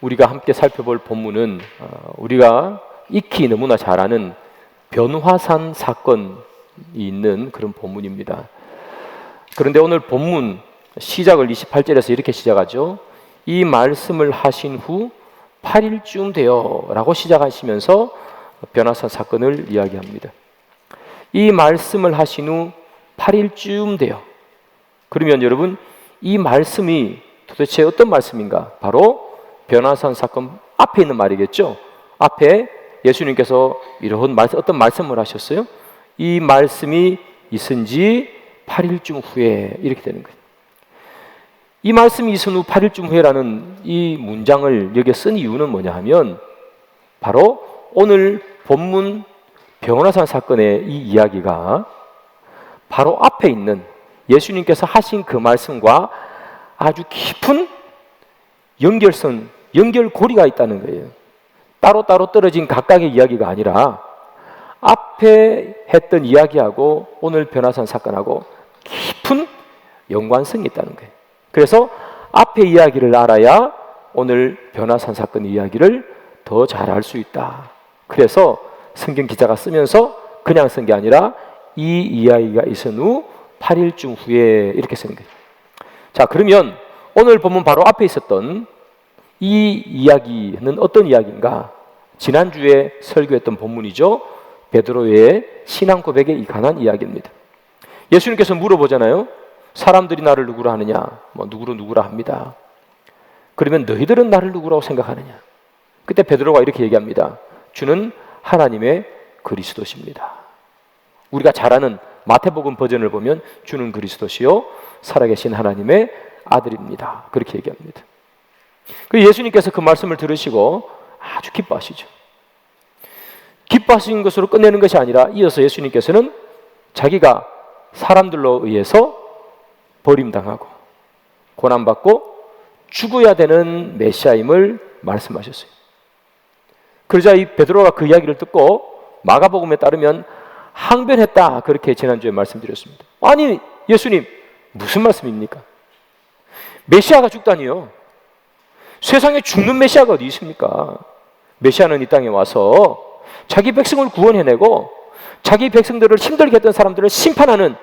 우리가 함께 살펴볼 본문은 우리가 익히 너무나 잘 아는 변화산 사건이 있는 그런 본문입니다. 그런데 오늘 본문 시작을 28절에서 이렇게 시작하죠. 이 말씀을 하신 후 8일쯤 되어 라고 시작하시면서 변화산 사건을 이야기합니다. 이 말씀을 하신 후 8일쯤 되어. 그러면 여러분, 이 말씀이 도대체 어떤 말씀인가? 바로 변화산 사건 앞에 있는 말이겠죠. 앞에 예수님께서 이런 어떤 말씀을 하셨어요? 이 말씀이 있은 지 8일쯤 후에, 이렇게 되는 거예요. 이 말씀이 있은 후 8일쯤 후에라는 이 문장을 여기에 쓴 이유는 뭐냐 하면, 바로 오늘 본문 변화산 사건의 이 이야기가 바로 앞에 있는 예수님께서 하신 그 말씀과 아주 깊은 연결선, 연결고리가 있다는 거예요. 따로따로 떨어진 각각의 이야기가 아니라 앞에 했던 이야기하고 오늘 변화산 사건하고 깊은 연관성이 있다는 거예요. 그래서 앞에 이야기를 알아야 오늘 변화산 사건 이야기를 더 잘 알 수 있다. 그래서 성경 기자가 쓰면서 그냥 쓴 게 아니라 이 이야기가 있은 후 8일쯤 후에 이렇게 쓴 거예요. 자, 그러면 오늘 보면 바로 앞에 있었던 이 이야기는 어떤 이야기인가? 지난주에 설교했던 본문이죠. 베드로의 신앙 고백에 관한 이야기입니다. 예수님께서 물어보잖아요. 사람들이 나를 누구라 하느냐? 누구라 합니다. 그러면 너희들은 나를 누구라고 생각하느냐? 그때 베드로가 이렇게 얘기합니다. 주는 하나님의 그리스도십니다. 우리가 잘 아는 마태복음 버전을 보면 주는 그리스도시요 살아계신 하나님의 아들입니다. 그렇게 얘기합니다. 예수님께서 그 말씀을 들으시고 아주 기뻐하시죠. 기뻐하신 것으로 끝내는 것이 아니라 이어서 예수님께서는 자기가 사람들로 의해서 버림당하고 고난받고 죽어야 되는 메시아임을 말씀하셨어요. 그러자 이 베드로가 그 이야기를 듣고 마가복음에 따르면 항변했다, 그렇게 지난주에 말씀드렸습니다. 아니 예수님, 무슨 말씀입니까? 메시아가 죽다니요? 세상에 죽는 메시아가 어디 있습니까? 메시아는 이 땅에 와서 자기 백성을 구원해내고 자기 백성들을 힘들게 했던 사람들을 심판하는,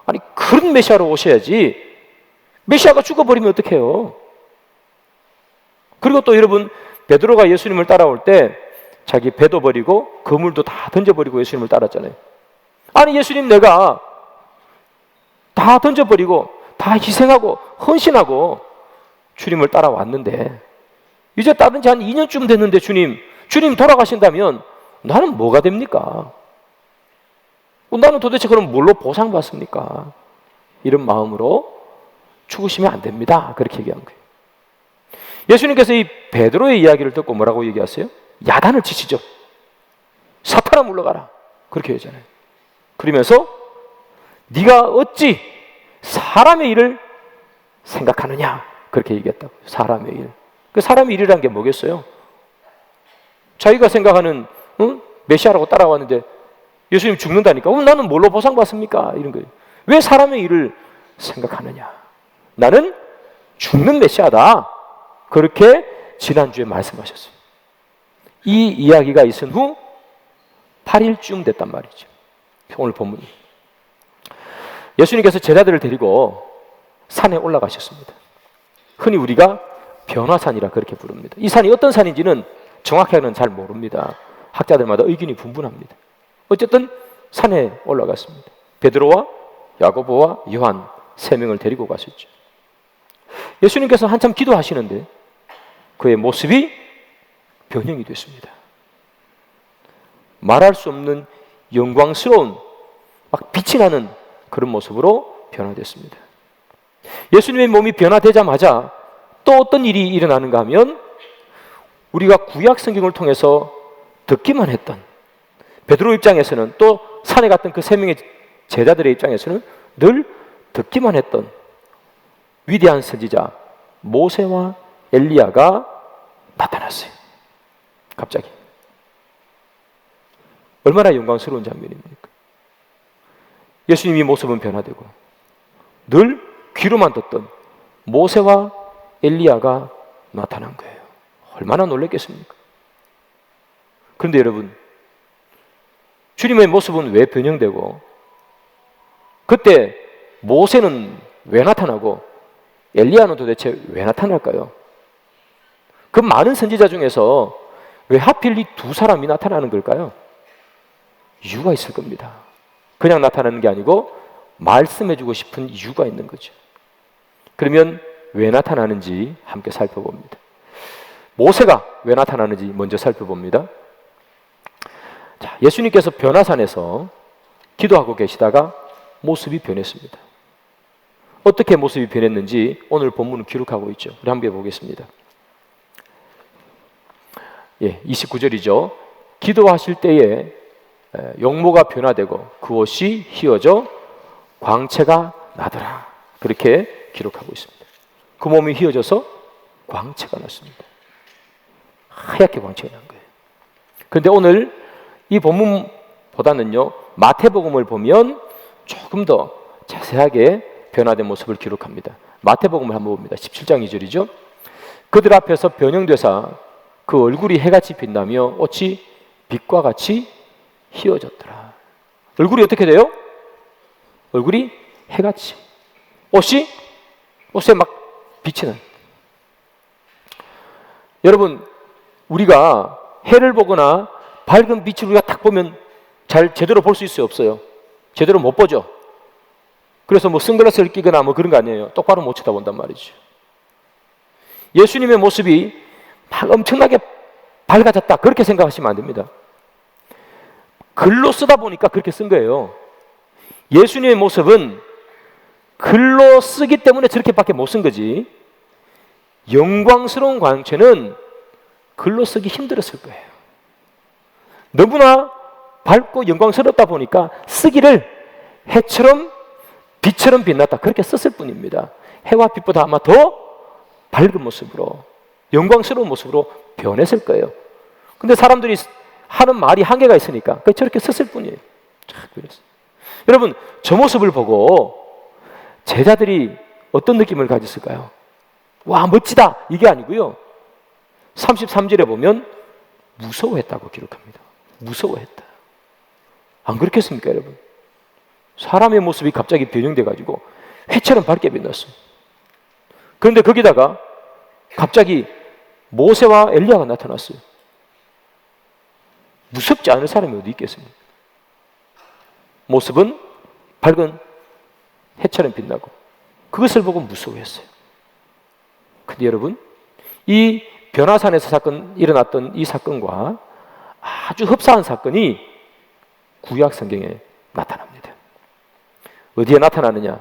아니 그런 메시아로 오셔야지 메시아가 죽어버리면 어떡해요? 그리고 또 여러분, 베드로가 예수님을 따라올 때 자기 배도 버리고 그물도 다 던져버리고 예수님을 따랐잖아요. 아니 예수님, 내가 다 던져버리고 다 희생하고 헌신하고 주님을 따라왔는데 이제 따른 지 한 2년쯤 됐는데 주님 돌아가신다면 나는 뭐가 됩니까? 나는 도대체 그럼 뭘로 보상받습니까? 이런 마음으로 죽으시면 안 됩니다. 그렇게 얘기한 거예요. 예수님께서 이 베드로의 이야기를 듣고 뭐라고 얘기하세요? 야단을 치시죠. 사탄아 물러가라. 그렇게 얘기하잖아요. 그러면서 네가 어찌 사람의 일을 생각하느냐, 그렇게 얘기했다고. 사람의 일. 그 사람의 일이라는 게 뭐겠어요? 자기가 생각하는 메시아라고 따라왔는데 예수님 죽는다니까 나는 뭘로 보상받습니까? 이런 거예요. 왜 사람의 일을 생각하느냐? 나는 죽는 메시아다. 그렇게 지난주에 말씀하셨어요. 이 이야기가 있은 후 8일쯤 됐단 말이죠. 오늘 본문이. 예수님께서 제자들을 데리고 산에 올라가셨습니다. 흔히 우리가 변화산이라 그렇게 부릅니다. 이 산이 어떤 산인지는 정확하게는 잘 모릅니다. 학자들마다 의견이 분분합니다. 어쨌든 산에 올라갔습니다. 베드로와 야고보와 요한 3명을 데리고 가셨죠. 예수님께서 한참 기도하시는데 그의 모습이 변형이 됐습니다. 말할 수 없는 영광스러운 막 빛이 나는 그런 모습으로 변화됐습니다. 예수님의 몸이 변화되자마자 또 어떤 일이 일어나는가 하면 우리가 구약 성경을 통해서 듣기만 했던, 베드로 입장에서는 또 산에 갔던 그 3명의 제자들의 입장에서는 늘 듣기만 했던 위대한 선지자 모세와 엘리야가 나타났어요. 갑자기. 얼마나 영광스러운 장면입니까? 예수님의 모습은 변화되고 늘 귀로만 듣던 모세와 엘리야가 나타난 거예요. 얼마나 놀랐겠습니까? 그런데 여러분, 주님의 모습은 왜 변형되고, 그때 모세는 왜 나타나고 엘리야는 도대체 왜 나타날까요? 그 많은 선지자 중에서 왜 하필 이 두 사람이 나타나는 걸까요? 이유가 있을 겁니다. 그냥 나타나는 게 아니고 말씀해주고 싶은 이유가 있는 거죠. 그러면 왜 나타나는지 함께 살펴봅니다. 모세가 왜 나타나는지 먼저 살펴봅니다. 자, 예수님께서 변화산에서 기도하고 계시다가 모습이 변했습니다. 어떻게 모습이 변했는지 오늘 본문은 기록하고 있죠. 우리 한번 보겠습니다. 29절이죠. 기도하실 때에 용모가 변화되고 그 옷이 휘어져 광채가 나더라. 그렇게 기록하고 있습니다. 그 몸이 휘어져서 광채가 났습니다. 하얗게 광채가 난 거예요. 그런데 오늘 이 본문보다는요, 마태복음을 보면 조금 더 자세하게 변화된 모습을 기록합니다. 마태복음을 한번 봅니다. 17장 2절이죠. 그들 앞에서 변형되사 그 얼굴이 해같이 빛나며 옷이 빛과 같이 휘어졌더라. 얼굴이 어떻게 돼요? 얼굴이 해같이, 옷에 막 빛이 나요. 여러분, 우리가 해를 보거나 밝은 빛을 우리가 딱 보면 잘 제대로 볼 수 있어요, 없어요? 제대로 못 보죠. 그래서 뭐 선글라스를 끼거나 뭐 그런 거 아니에요. 똑바로 못 쳐다본단 말이죠. 예수님의 모습이 막 엄청나게 밝아졌다, 그렇게 생각하시면 안 됩니다. 글로 쓰다 보니까 그렇게 쓴 거예요. 예수님의 모습은 글로 쓰기 때문에 저렇게밖에 못 쓴 거지, 영광스러운 광채는 글로 쓰기 힘들었을 거예요. 너무나 밝고 영광스럽다 보니까 쓰기를 해처럼 빛처럼 빛났다, 그렇게 썼을 뿐입니다. 해와 빛보다 아마 더 밝은 모습으로, 영광스러운 모습으로 변했을 거예요. 근데 사람들이 하는 말이 한계가 있으니까 저렇게 썼을 뿐이에요. 여러분, 저 모습을 보고 제자들이 어떤 느낌을 가졌을까요? 와, 멋지다, 이게 아니고요, 33절에 보면 무서워했다고 기록합니다. 무서워했다. 안 그렇겠습니까, 여러분? 사람의 모습이 갑자기 변형돼 가지고 회처럼 밝게 빛났어요. 그런데 거기다가 갑자기 모세와 엘리야가 나타났어요. 무섭지 않을 사람이 어디 있겠습니까? 모습은 밝은 해처럼 빛나고 그것을 보고 무서워했어요. 근데 여러분, 이 변화산에서 일어났던 이 사건과 아주 흡사한 사건이 구약 성경에 나타납니다. 어디에 나타나느냐?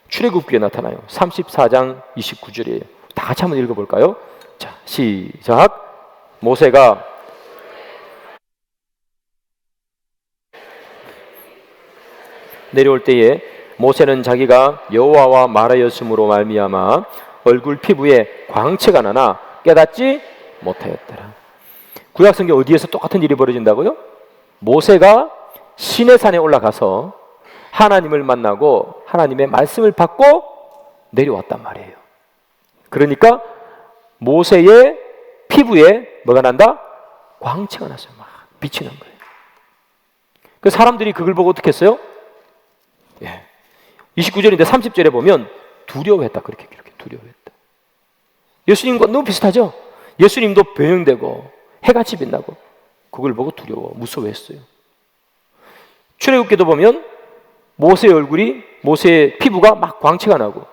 출애굽기에 나타나요. 34장 29절이에요. 다 같이 한번 읽어볼까요? 자, 시작. 모세가 내려올 때에 모세는 자기가 여호와와 말하였으므로 말미암아 얼굴 피부에 광채가 나나 깨닫지 못하였더라. 구약 성경 어디에서 똑같은 일이 벌어진다고요? 모세가 시내산에 올라가서 하나님을 만나고 하나님의 말씀을 받고 내려왔단 말이에요. 그러니까 모세의 피부에 뭐가 난다? 광채가 났어요. 막 빛이 난 거예요. 그 사람들이 그걸 보고 어떻게 했어요? 29절인데 30절에 보면 두려워했다, 그렇게 두려워했다. 예수님과 너무 비슷하죠? 예수님도 변형되고 해같이 빛나고 그걸 보고 무서워했어요. 출애굽기도 보면 모세의 얼굴이, 모세의 피부가 막 광채가 나고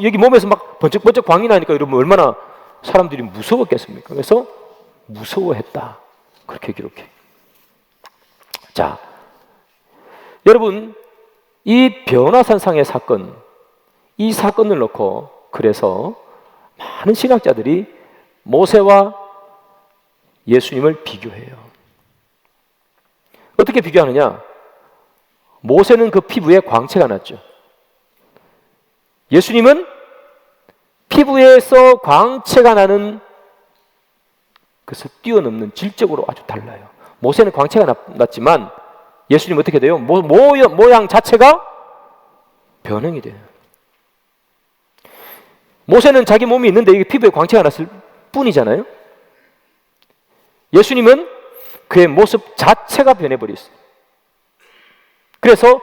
여기 몸에서 막 번쩍번쩍 광이 나니까 여러분 얼마나 사람들이 무서웠겠습니까? 그래서 무서워했다, 그렇게 기록해. 자, 여러분, 이 변화산상의 사건, 이 사건을 놓고 그래서 많은 신학자들이 모세와 예수님을 비교해요. 어떻게 비교하느냐? 모세는 그 피부에 광채가 났죠. 예수님은 피부에서 광채가 나는 그것을 뛰어넘는 질적으로 아주 달라요. 모세는 광채가 났지만 예수님은 어떻게 돼요? 모양 자체가 변형이 돼요. 모세는 자기 몸이 있는데 이게 피부에 광채가 났을 뿐이잖아요. 예수님은 그의 모습 자체가 변해버렸어요. 그래서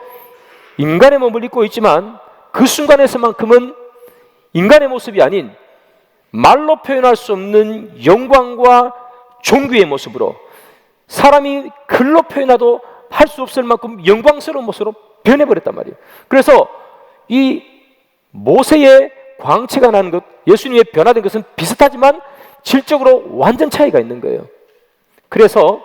인간의 몸을 입고 있지만 그 순간에서만큼은 인간의 모습이 아닌 말로 표현할 수 없는 영광과 존귀의 모습으로, 사람이 글로 표현해도 할 수 없을 만큼 영광스러운 모습으로 변해버렸단 말이에요. 그래서 이 모세의 광채가 나는 것, 예수님의 변화된 것은 비슷하지만 질적으로 완전 차이가 있는 거예요. 그래서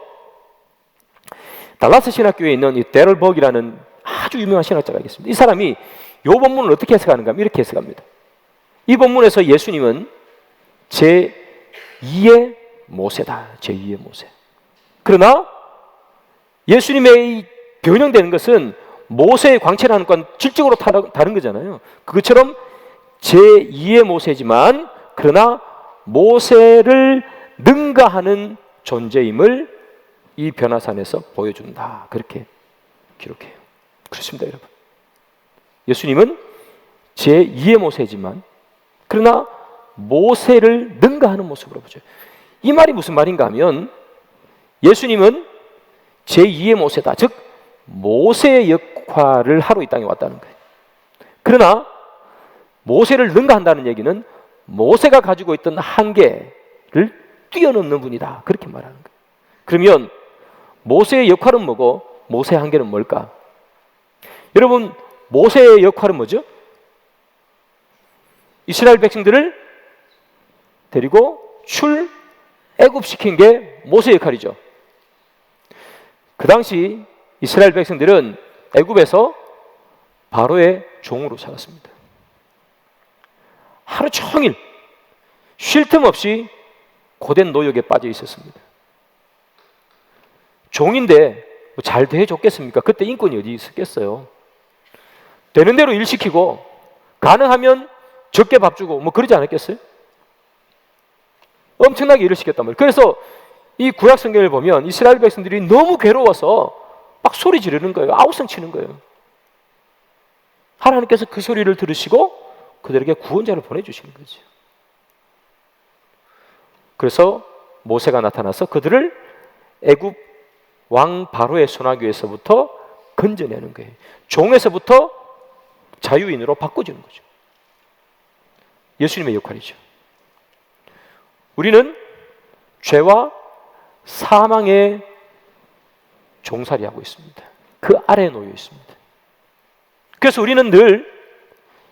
달라스 신학교에 있는 이 데럴 버기라는 아주 유명한 신학자가 있습니다. 이 사람이 이 본문을 어떻게 해석하는가 하면 이렇게 해석합니다. 이 본문에서 예수님은 제2의 모세다. 제2의 모세. 그러나 예수님의 이 변형되는 것은 모세의 광채라는 건 질적으로 다른 거잖아요. 그것처럼 제2의 모세지만 그러나 모세를 능가하는 존재임을 이 변화산에서 보여준다. 그렇게 기록해요. 그렇습니다, 여러분. 예수님은 제2의 모세지만 그러나 모세를 능가하는 모습으로 보죠. 이 말이 무슨 말인가 하면 예수님은 제2의 모세다. 즉 모세의 역할을 하러 이 땅에 왔다는 거예요. 그러나 모세를 능가한다는 얘기는 모세가 가지고 있던 한계를 뛰어넘는 분이다. 그렇게 말하는 거예요. 그러면 모세의 역할은 뭐고 모세의 한계는 뭘까? 여러분, 모세의 역할은 뭐죠? 이스라엘 백성들을 데리고 출애굽시킨 게 모세의 역할이죠. 그 당시 이스라엘 백성들은 애굽에서 바로의 종으로 살았습니다. 하루 종일 쉴 틈 없이 고된 노역에 빠져 있었습니다. 종인데 뭐 잘 대해줬겠습니까? 그때 인권이 어디 있었겠어요? 되는 대로 일 시키고 가능하면 적게 밥 주고 뭐 그러지 않았겠어요? 엄청나게 일을 시켰단 말이에요. 그래서 이 구약 성경을 보면 이스라엘 백성들이 너무 괴로워서 막 소리 지르는 거예요. 아우성 치는 거예요. 하나님께서 그 소리를 들으시고 그들에게 구원자를 보내주시는 거죠. 그래서 모세가 나타나서 그들을 애굽 왕 바로의 손아귀에서부터 건져내는 거예요. 종에서부터 자유인으로 바꿔주는 거죠. 예수님의 역할이죠. 우리는 죄와 사망의 종살이하고 있습니다. 그 아래에 놓여 있습니다. 그래서 우리는 늘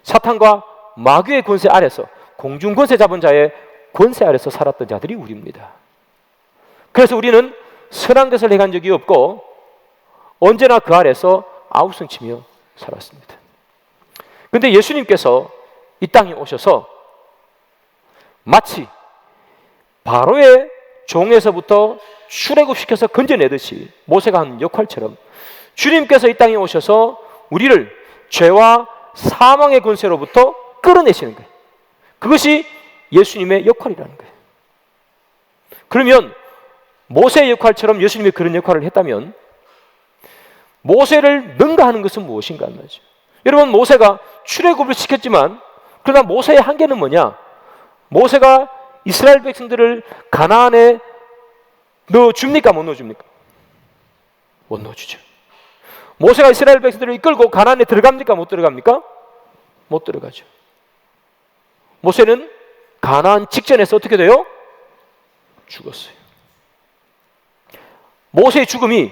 사탄과 마귀의 권세 아래서, 공중 권세 잡은 자의 권세 아래서 살았던 자들이 우리입니다. 그래서 우리는 선한 것을 행한 적이 없고 언제나 그 아래서 아우성치며 살았습니다. 그런데 예수님께서 이 땅에 오셔서 마치 바로의 종에서부터 출애굽시켜서 건져내듯이 모세가 한 역할처럼 주님께서 이 땅에 오셔서 우리를 죄와 사망의 권세로부터 끌어내시는 거예요. 그것이 예수님의 역할이라는 거예요. 그러면 모세의 역할처럼 예수님이 그런 역할을 했다면 모세를 능가하는 것은 무엇인가 하는 거죠. 여러분, 모세가 출애굽을 시켰지만 그러나 모세의 한계는 뭐냐? 모세가 이스라엘 백성들을 가나안에 넣어줍니까? 못 넣어줍니까? 못 넣어주죠. 모세가 이스라엘 백성들을 이끌고 가나안에 들어갑니까? 못 들어갑니까? 못 들어가죠. 모세는 가나안 직전에서 어떻게 돼요? 죽었어요. 모세의 죽음이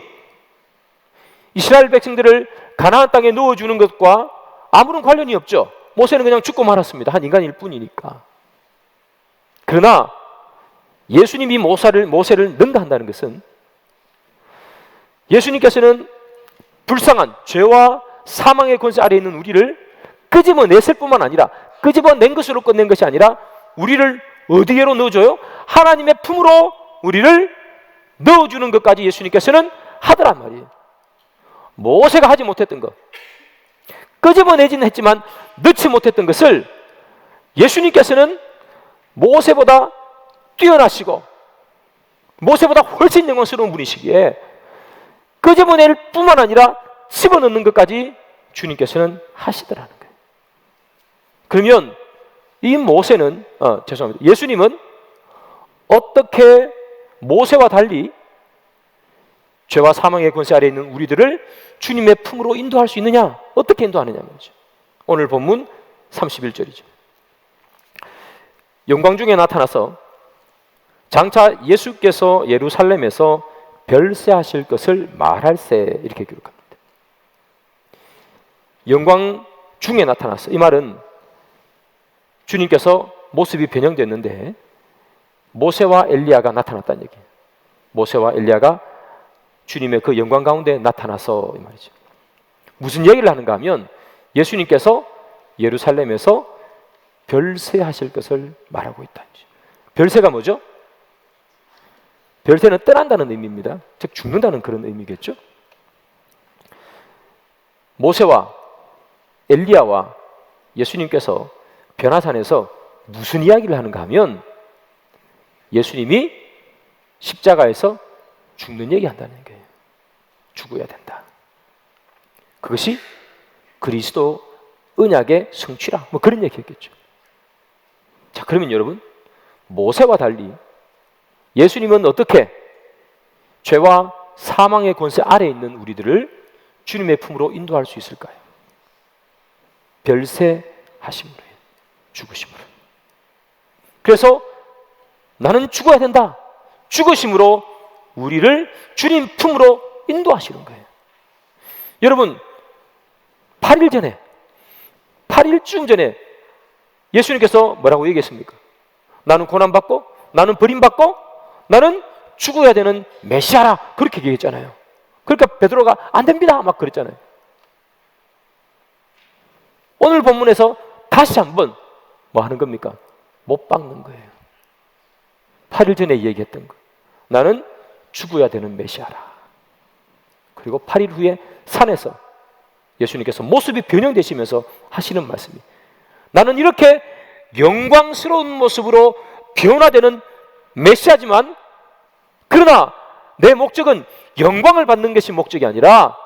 이스라엘 백성들을 가나안 땅에 넣어주는 것과 아무런 관련이 없죠. 모세는 그냥 죽고 말았습니다. 한 인간일 뿐이니까. 그러나 예수님이 모세를 능가한다는 것은 예수님께서는 불쌍한 죄와 사망의 권세 아래에 있는 우리를 끄집어냈을 뿐만 아니라, 끄집어낸 것으로 끝낸 것이 아니라 우리를 어디에로 넣어줘요? 하나님의 품으로 우리를 넣어주는 것까지 예수님께서는 하더란 말이에요. 모세가 하지 못했던 것, 끄집어내지는 했지만 넣지 못했던 것을 예수님께서는 모세보다 뛰어나시고 모세보다 훨씬 영광스러운 분이시기에 끄집어낼 뿐만 아니라 집어넣는 것까지 주님께서는 하시더라는 거예요. 그러면 이 모세는, 예수님은 어떻게 모세와 달리 죄와 사망의 권세 아래에 있는 우리들을 주님의 품으로 인도할 수 있느냐? 어떻게 인도하느냐 말이죠. 오늘 본문 31절이죠. 영광 중에 나타나서 장차 예수께서 예루살렘에서 별세하실 것을 말할세, 이렇게 기록합니다. 영광 중에 나타났어. 이 말은 주님께서 모습이 변형됐는데 모세와 엘리야가 나타났다는 얘기예요. 모세와 엘리야가 주님의 그 영광 가운데 나타나서, 이 말이죠. 무슨 얘기를 하는가 하면 예수님께서 예루살렘에서 별세하실 것을 말하고 있다. 별세가 뭐죠? 별세는 떠난다는 의미입니다. 즉 죽는다는 그런 의미겠죠. 모세와 엘리야와 예수님께서 변화산에서 무슨 이야기를 하는가 하면 예수님이 십자가에서 죽는 얘기 한다는 거예요. 죽어야 된다. 그것이 그리스도 언약의 성취라, 뭐 그런 얘기였겠죠. 자, 그러면 여러분, 모세와 달리 예수님은 어떻게 죄와 사망의 권세 아래에 있는 우리들을 주님의 품으로 인도할 수 있을까요? 별세하심으로, 죽으심으로. 그래서 나는 죽어야 된다. 죽으심으로 우리를 주님 품으로 인도하시는 거예요. 여러분, 8일쯤 전에 예수님께서 뭐라고 얘기했습니까? 나는 고난받고, 나는 버림받고, 나는 죽어야 되는 메시아라, 그렇게 얘기했잖아요. 그러니까 베드로가 안 됩니다 막 그랬잖아요. 오늘 본문에서 다시 한번 뭐 하는 겁니까? 못 박는 거예요. 8일 전에 얘기했던 거, 나는 죽어야 되는 메시아라. 그리고 8일 후에 산에서 예수님께서 모습이 변형되시면서 하시는 말씀이, 나는 이렇게 영광스러운 모습으로 변화되는 메시아지만, 그러나 내 목적은 영광을 받는 것이 목적이 아니라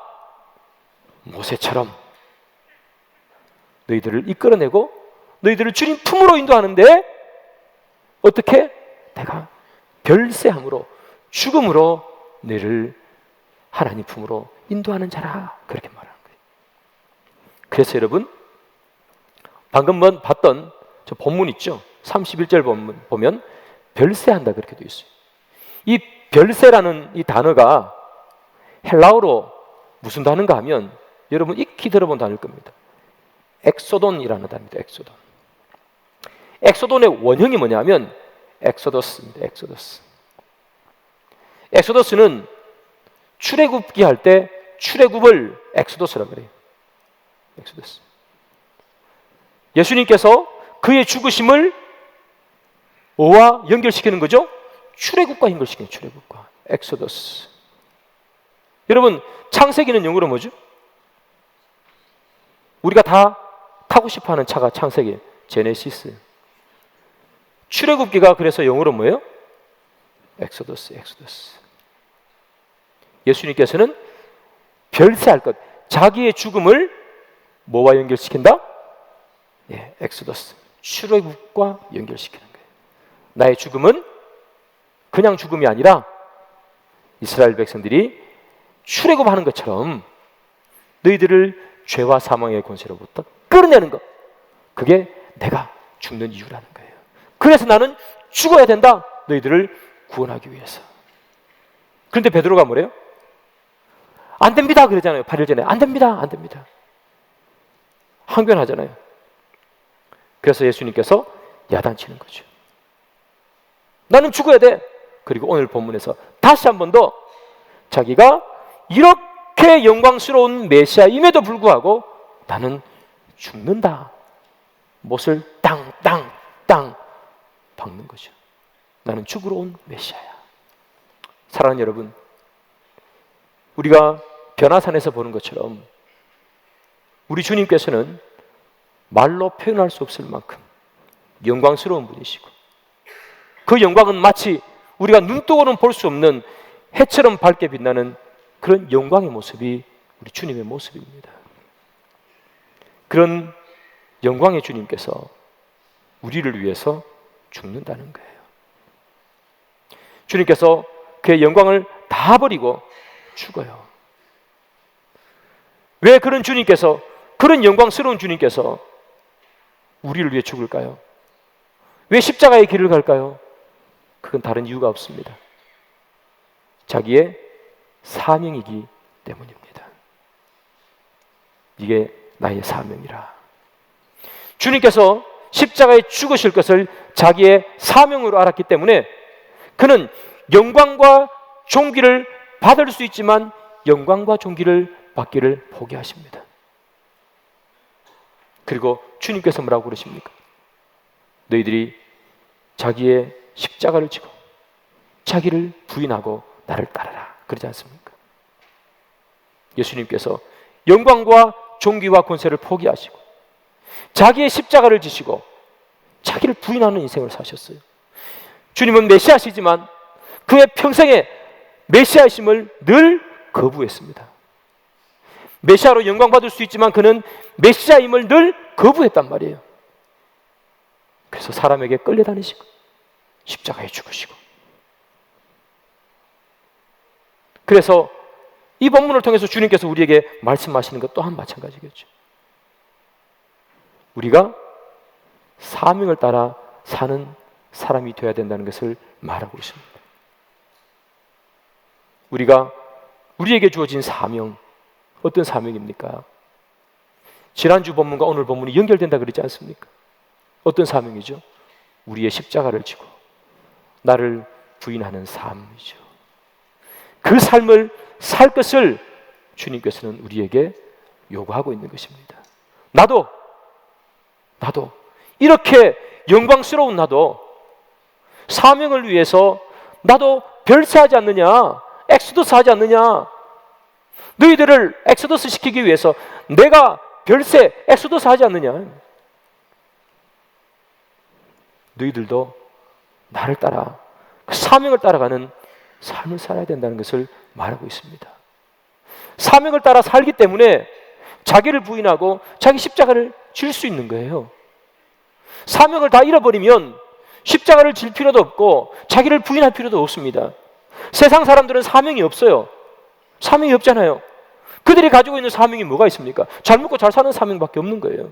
모세처럼 너희들을 이끌어내고 너희들을 주님 품으로 인도하는데, 어떻게? 내가 별세함으로, 죽음으로 너희를 하나님 품으로 인도하는 자라, 그렇게 말하는 거예요. 그래서 여러분, 방금 봤던 저 본문 있죠? 31절 본문 보면 별세한다 그렇게 되어 있어요. 이 별세라는 이 단어가 헬라어로 무슨 단어인가 하면 여러분 익히 들어본 단어일 겁니다. 엑소돈이라는 단어입니다. 엑소돈. 엑소돈의 원형이 뭐냐면 엑소더스입니다. 엑소더스. 엑소더스는 출애굽기 할 때 출애굽을 엑소더스라고 그래요. 엑소더스. 예수님께서 그의 죽으심을 뭐와 연결시키는 거죠? 출애굽과 연결시키는, 출애굽과. 엑소더스. 여러분, 창세기는 영어로 뭐죠? 우리가 다 타고 싶어하는 차가 창세기, 제네시스. 출애굽기가 그래서 영어로 뭐예요? 엑소더스, 엑소더스. 예수님께서는 별세할 것, 자기의 죽음을 뭐와 연결시킨다? 예, 엑소더스, 출애굽과 연결시키는 거예요. 나의 죽음은 그냥 죽음이 아니라 이스라엘 백성들이 출애굽하는 것처럼 너희들을 죄와 사망의 권세로부터 끌어내는 것, 그게 내가 죽는 이유라는 거예요. 그래서 나는 죽어야 된다, 너희들을 구원하기 위해서. 그런데 베드로가 뭐래요? 안 됩니다 그러잖아요. 8일 전에 안 됩니다, 안 됩니다. 항변하잖아요. 그래서 예수님께서 야단치는 거죠. 나는 죽어야 돼. 그리고 오늘 본문에서 다시 한 번 더 자기가 이렇게 영광스러운 메시아임에도 불구하고 나는 죽는다, 못을 땅 박는 거죠. 나는 죽으러 온 메시아야. 사랑하는 여러분, 우리가 변화산에서 보는 것처럼 우리 주님께서는 말로 표현할 수 없을 만큼 영광스러운 분이시고, 그 영광은 마치 우리가 눈뜨고는 볼 수 없는 해처럼 밝게 빛나는 그런 영광의 모습이 우리 주님의 모습입니다. 그런 영광의 주님께서 우리를 위해서 죽는다는 거예요. 주님께서 그의 영광을 다 버리고 죽어요. 왜 그런 주님께서, 그런 영광스러운 주님께서 우리를 위해 죽을까요? 왜 십자가의 길을 갈까요? 그건 다른 이유가 없습니다. 자기의 사명이기 때문입니다. 이게 나의 사명이라. 주님께서 십자가에 죽으실 것을 자기의 사명으로 알았기 때문에 그는 영광과 존귀를 받을 수 있지만 영광과 존귀를 받기를 포기하십니다. 그리고 주님께서 뭐라고 그러십니까? 너희들이 자기의 십자가를 지고 자기를 부인하고 나를 따르라, 그러지 않습니까? 예수님께서 영광과 존귀와 권세를 포기하시고 자기의 십자가를 지시고 자기를 부인하는 인생을 사셨어요. 주님은 메시아시지만 그의 평생에 메시아이심을 늘 거부했습니다. 메시아로 영광받을 수 있지만 그는 메시아임을 늘 거부했단 말이에요. 그래서 사람에게 끌려다니시고 십자가에 죽으시고, 그래서 이 본문을 통해서 주님께서 우리에게 말씀하시는 것 또한 마찬가지겠죠. 우리가 사명을 따라 사는 사람이 되어야 된다는 것을 말하고 있습니다. 우리에게 주어진 사명, 어떤 사명입니까? 지난주 본문과 오늘 본문이 연결된다 그러지 않습니까? 어떤 사명이죠? 우리의 십자가를 지고 나를 부인하는 삶이죠. 그 삶을 살 것을 주님께서는 우리에게 요구하고 있는 것입니다. 나도 이렇게 영광스러운 나도 사명을 위해서 나도 별세하지 않느냐, 엑소더스 하지 않느냐. 너희들을 엑소더스 시키기 위해서 내가 별세 엑소더스 하지 않느냐. 너희들도 나를 따라 그 사명을 따라가는 삶을 살아야 된다는 것을 말하고 있습니다. 사명을 따라 살기 때문에 자기를 부인하고 자기 십자가를 질 수 있는 거예요. 사명을 다 잃어버리면 십자가를 질 필요도 없고 자기를 부인할 필요도 없습니다. 세상 사람들은 사명이 없어요. 사명이 없잖아요. 그들이 가지고 있는 사명이 뭐가 있습니까? 잘 먹고 잘 사는 사명밖에 없는 거예요.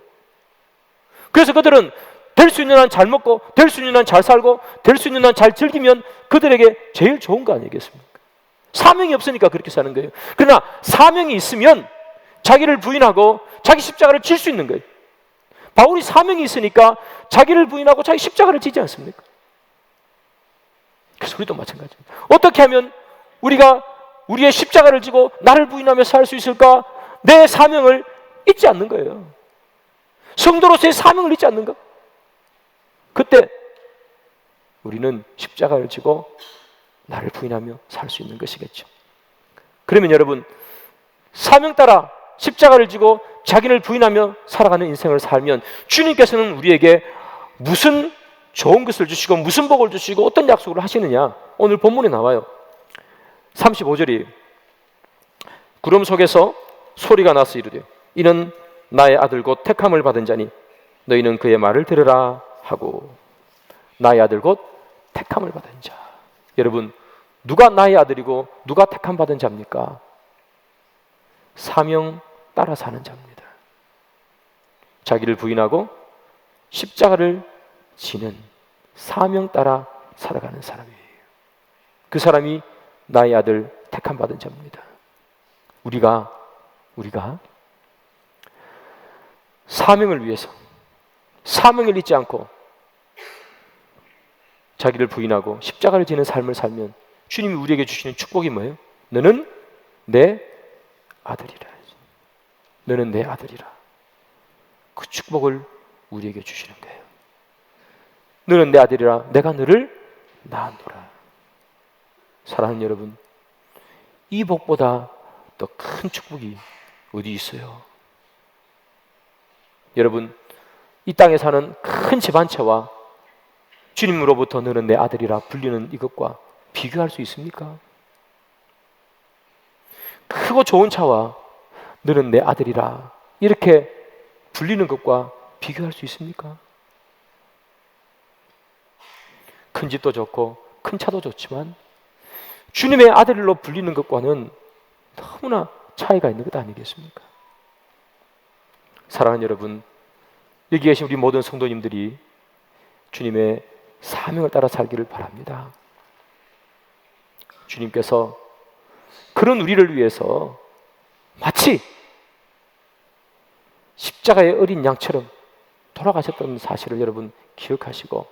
그래서 그들은 될 수 있는 한 잘 먹고, 될 수 있는 한 잘 살고, 될 수 있는 한 잘 즐기면 그들에게 제일 좋은 거 아니겠습니까? 사명이 없으니까 그렇게 사는 거예요. 그러나 사명이 있으면 자기를 부인하고 자기 십자가를 질 수 있는 거예요. 바울이 사명이 있으니까 자기를 부인하고 자기 십자가를 지지 않습니까? 그래서 우리도 마찬가지입니다. 어떻게 하면 우리가 우리의 십자가를 지고 나를 부인하며 살 수 있을까? 내 사명을 잊지 않는 거예요. 성도로서의 사명을 잊지 않는가? 그때 우리는 십자가를 지고 나를 부인하며 살 수 있는 것이겠죠. 그러면 여러분, 사명 따라 십자가를 지고 자기를 부인하며 살아가는 인생을 살면 주님께서는 우리에게 무슨 좋은 것을 주시고 무슨 복을 주시고 어떤 약속을 하시느냐, 오늘 본문에 나와요. 35절이 구름 속에서 소리가 나서 이르되 이는 나의 아들 곧 택함을 받은 자니 너희는 그의 말을 들으라 하고. 나의 아들 곧 택함을 받은 자. 여러분, 누가 나의 아들이고 누가 택함 받은 자입니까? 사명 따라 사는 자입니다. 자기를 부인하고 십자가를 지는 사명 따라 살아가는 사람이에요. 그 사람이 나의 아들 택함 받은 자입니다. 우리가 사명을 위해서 사명을 잊지 않고 자기를 부인하고 십자가를 지는 삶을 살면 주님이 우리에게 주시는 축복이 뭐예요? 너는 내 아들이라. 너는 내 아들이라. 그 축복을 우리에게 주시는 거예요. 너는 내 아들이라. 내가 너를 낳았노라. 사랑하는 여러분, 이 복보다 더 큰 축복이 어디 있어요? 여러분, 이 땅에 사는 큰 집 한 채와 주님으로부터 너는 내 아들이라 불리는 이것과 비교할 수 있습니까? 크고 좋은 차와 너는 내 아들이라 이렇게 불리는 것과 비교할 수 있습니까? 큰 집도 좋고 큰 차도 좋지만 주님의 아들로 불리는 것과는 너무나 차이가 있는 것 아니겠습니까? 사랑하는 여러분, 여기 계신 우리 모든 성도님들이 주님의 사명을 따라 살기를 바랍니다. 주님께서 그런 우리를 위해서 마치 십자가의 어린 양처럼 돌아가셨던 사실을 여러분 기억하시고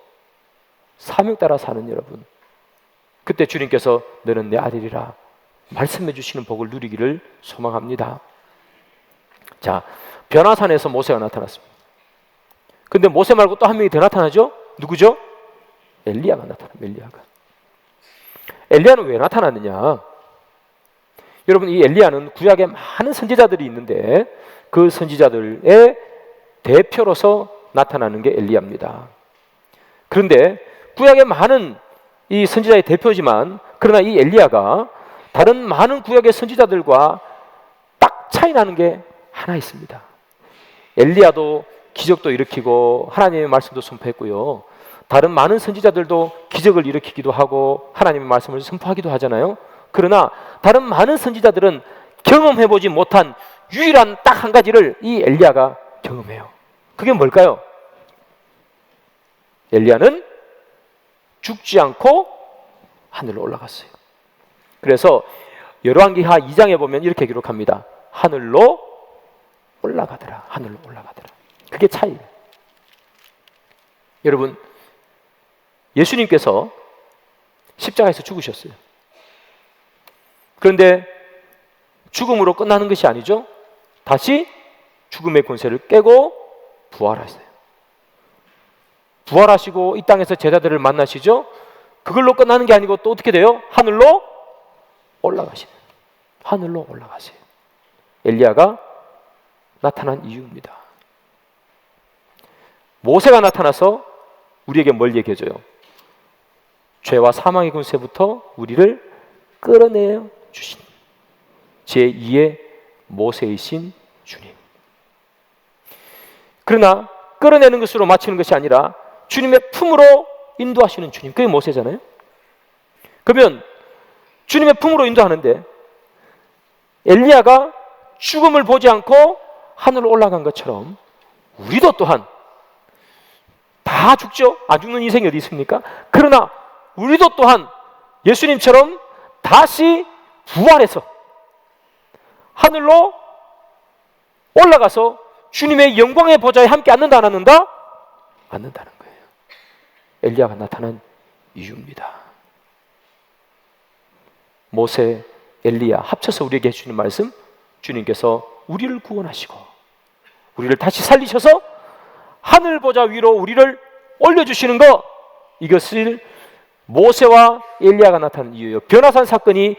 사명 따라 사는 여러분, 그때 주님께서 너는 내 아들이라 말씀해 주시는 복을 누리기를 소망합니다. 자, 변화산에서 모세가 나타났습니다. 근데 모세 말고 또 한 명이 더 나타나죠? 누구죠? 엘리야가 나타납니다. 엘리야가. 엘리야는 왜 나타났느냐? 여러분, 이 엘리야는 구약에 많은 선지자들이 있는데 그 선지자들의 대표로서 나타나는 게 엘리야입니다. 그런데 구약에 많은 이 선지자의 대표지만, 그러나 이 엘리야가 다른 많은 구약의 선지자들과 딱 차이 나는 게 하나 있습니다. 엘리야도 기적도 일으키고 하나님의 말씀도 선포했고요, 다른 많은 선지자들도 기적을 일으키기도 하고 하나님의 말씀을 선포하기도 하잖아요. 그러나 다른 많은 선지자들은 경험해보지 못한 유일한 딱 한 가지를 이 엘리야가 경험해요. 그게 뭘까요? 엘리야는 죽지 않고 하늘로 올라갔어요. 그래서 열왕기하 2장에 보면 이렇게 기록합니다. 하늘로 올라가더라. 하늘로 올라가더라. 그게 차이예요. 여러분, 예수님께서 십자가에서 죽으셨어요. 그런데 죽음으로 끝나는 것이 아니죠. 다시 죽음의 권세를 깨고 부활하셨어요. 부활하시고 이 땅에서 제자들을 만나시죠. 그걸로 끝나는 게 아니고 또 어떻게 돼요? 하늘로 올라가시네요. 하늘로 올라가세요. 엘리야가 나타난 이유입니다. 모세가 나타나서 우리에게 뭘 얘기해줘요? 죄와 사망의 권세부터 우리를 끌어내어 주신 제2의 모세이신 주님. 그러나 끌어내는 것으로 마치는 것이 아니라 주님의 품으로 인도하시는 주님, 그게 모세잖아요. 그러면 주님의 품으로 인도하는데 엘리야가 죽음을 보지 않고 하늘로 올라간 것처럼 우리도 또한 다 죽죠. 안 죽는 인생이 어디 있습니까? 그러나 우리도 또한 예수님처럼 다시 부활해서 하늘로 올라가서 주님의 영광의 보좌에 함께 앉는다, 안 앉는다? 앉는다는 거예요. 엘리야가 나타난 이유입니다. 모세, 엘리야 합쳐서 우리에게 해주는 말씀, 주님께서 우리를 구원하시고 우리를 다시 살리셔서 하늘 보좌 위로 우리를 올려주시는 것, 이것을 모세와 엘리야가 나타난 이유예요. 변화산 사건이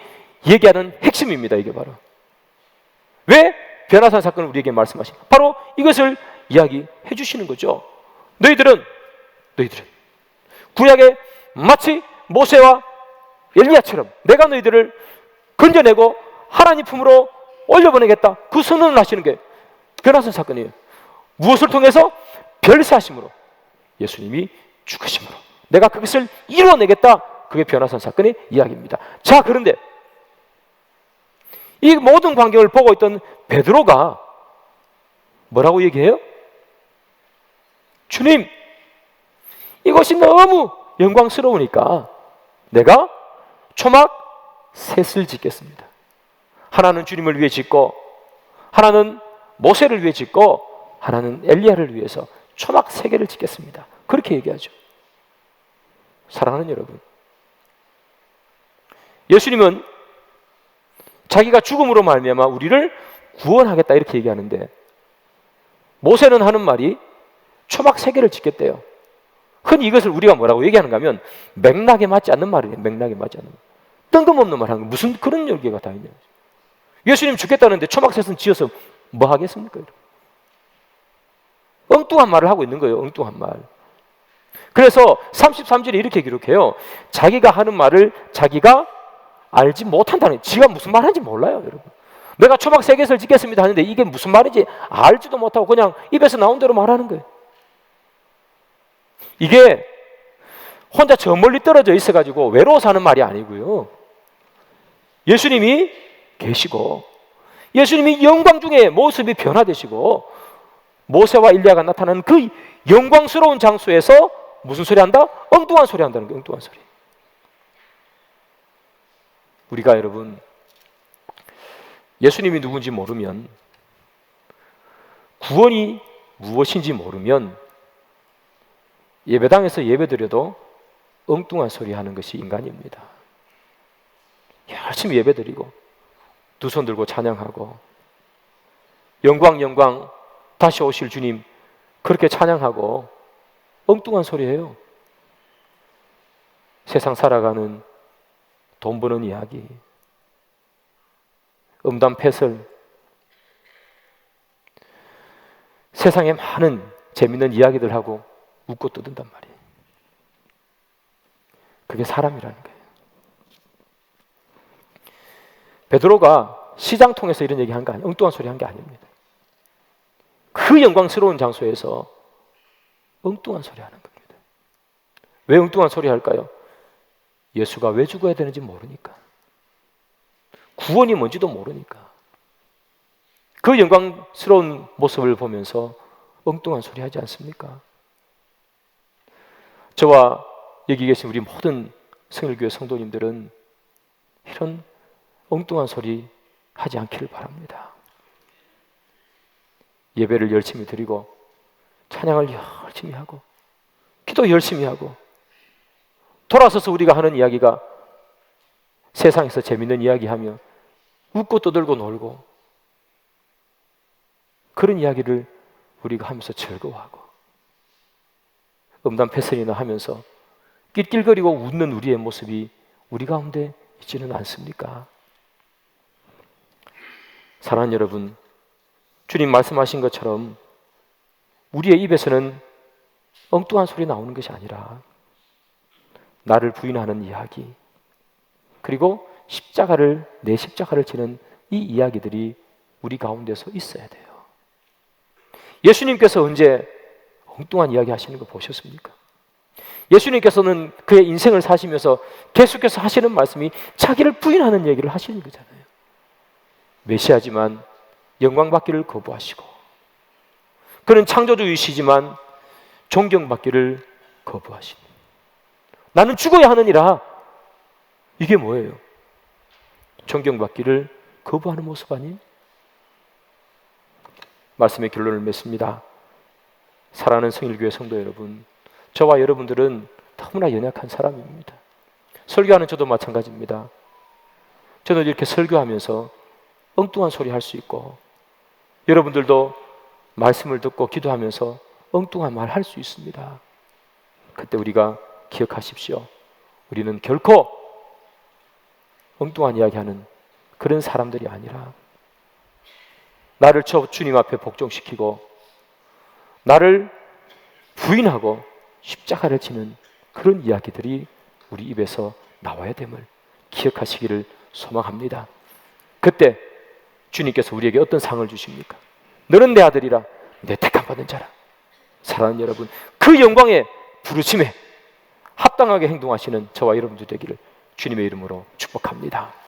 얘기하는 핵심입니다. 이게 바로 왜 변화산 사건을 우리에게 말씀하신, 바로 이것을 이야기해 주시는 거죠. 너희들은 구약에 마치 모세와 엘리야처럼 내가 너희들을 건져내고 하나님 품으로 올려보내겠다, 그 선언을 하시는 게 변화산 사건이에요. 무엇을 통해서? 별세하심으로, 예수님이 죽으심으로 내가 그것을 이루어내겠다, 그게 변화산 사건의 이야기입니다. 자, 그런데 이 모든 광경을 보고 있던 베드로가 뭐라고 얘기해요? 주님, 이것이 너무 영광스러우니까 내가 초막 셋을 짓겠습니다. 하나는 주님을 위해 짓고, 하나는 모세를 위해 짓고, 하나는 엘리야를 위해서 초막 3개를 짓겠습니다. 그렇게 얘기하죠. 사랑하는 여러분, 예수님은 자기가 죽음으로 말미암아 우리를 구원하겠다 이렇게 얘기하는데, 모세는 하는 말이 초막 3개를 짓겠대요. 흔히 이것을 우리가 뭐라고 얘기하는가 하면 맥락에 맞지 않는 말이에요. 맥락에 맞지 않는 말. 뜬금없는 말 하는 거, 무슨 그런 열기가 다 있냐. 예수님 죽겠다는데 초막 셋은 지어서 뭐 하겠습니까? 엉뚱한 말을 하고 있는 거예요. 엉뚱한 말. 그래서 33절에 이렇게 기록해요. 자기가 하는 말을 자기가 알지 못한다는 거예요. 지가 무슨 말 하는지 몰라요, 여러분. 내가 초막 3개를 짓겠습니다 하는데 이게 무슨 말인지 알지도 못하고 그냥 입에서 나온 대로 말하는 거예요. 이게 혼자 저 멀리 떨어져 있어가지고 외로워서 하는 말이 아니고요. 예수님이 계시고 예수님이 영광 중에 모습이 변화되시고 모세와 일리야가 나타나는 그 영광스러운 장소에서 무슨 소리 한다? 엉뚱한 소리 한다는 거예요. 엉뚱한 소리. 우리가 여러분 예수님이 누군지 모르면, 구원이 무엇인지 모르면 예배당에서 예배드려도 엉뚱한 소리 하는 것이 인간입니다. 열심히 예배드리고 두 손 들고 찬양하고 영광 영광 다시 오실 주님 그렇게 찬양하고 엉뚱한 소리예요. 세상 살아가는 돈 버는 이야기, 음담패설, 세상에 많은 재밌는 이야기들 하고 웃고 떠든단 말이에요. 그게 사람이라는 거예요. 베드로가 시장 통해서 이런 얘기 한 거 아니에요. 엉뚱한 소리 한 게 아닙니다. 그 영광스러운 장소에서 엉뚱한 소리 하는 겁니다. 왜 엉뚱한 소리 할까요? 예수가 왜 죽어야 되는지 모르니까, 구원이 뭔지도 모르니까, 그 영광스러운 모습을 보면서 엉뚱한 소리 하지 않습니까? 저와 여기 계신 우리 모든 성일교회 성도님들은 이런 엉뚱한 소리 하지 않기를 바랍니다. 예배를 열심히 드리고 찬양을 열심히 하고 기도 열심히 하고 돌아서서 우리가 하는 이야기가 세상에서 재밌는 이야기하며 웃고 떠들고 놀고 그런 이야기를 우리가 하면서 즐거워하고 음담패설이나 하면서 낄낄거리고 웃는 우리의 모습이 우리 가운데 있지는 않습니까? 사랑하는 여러분, 주님 말씀하신 것처럼 우리의 입에서는 엉뚱한 소리 나오는 것이 아니라 나를 부인하는 이야기, 그리고 내 십자가를 지는 이 이야기들이 우리 가운데서 있어야 돼요. 예수님께서 언제 엉뚱한 이야기 하시는 거 보셨습니까? 예수님께서는 그의 인생을 사시면서 계속해서 하시는 말씀이 자기를 부인하는 얘기를 하시는 거잖아요. 메시아지만 영광받기를 거부하시고, 그는 창조주이시지만 존경받기를 거부하시고, 나는 죽어야 하느니라. 이게 뭐예요? 존경받기를 거부하는 모습 아니에요? 말씀의 결론을 맺습니다. 사랑하는 성일교회 성도 여러분, 저와 여러분들은 너무나 연약한 사람입니다. 설교하는 저도 마찬가지입니다. 저는 이렇게 설교하면서 엉뚱한 소리 할 수 있고, 여러분들도 말씀을 듣고 기도하면서 엉뚱한 말 할 수 있습니다. 그때 우리가 기억하십시오. 우리는 결코 엉뚱한 이야기하는 그런 사람들이 아니라 나를 주님 앞에 복종시키고 나를 부인하고 십자가를 지는 그런 이야기들이 우리 입에서 나와야 됨을 기억하시기를 소망합니다. 그때 주님께서 우리에게 어떤 상을 주십니까? 너는 내 아들이라, 내 택함 받은 자라. 사랑하는 여러분, 그 영광의 부르심에 합당하게 행동하시는 저와 여러분들 되기를 주님의 이름으로 축복합니다.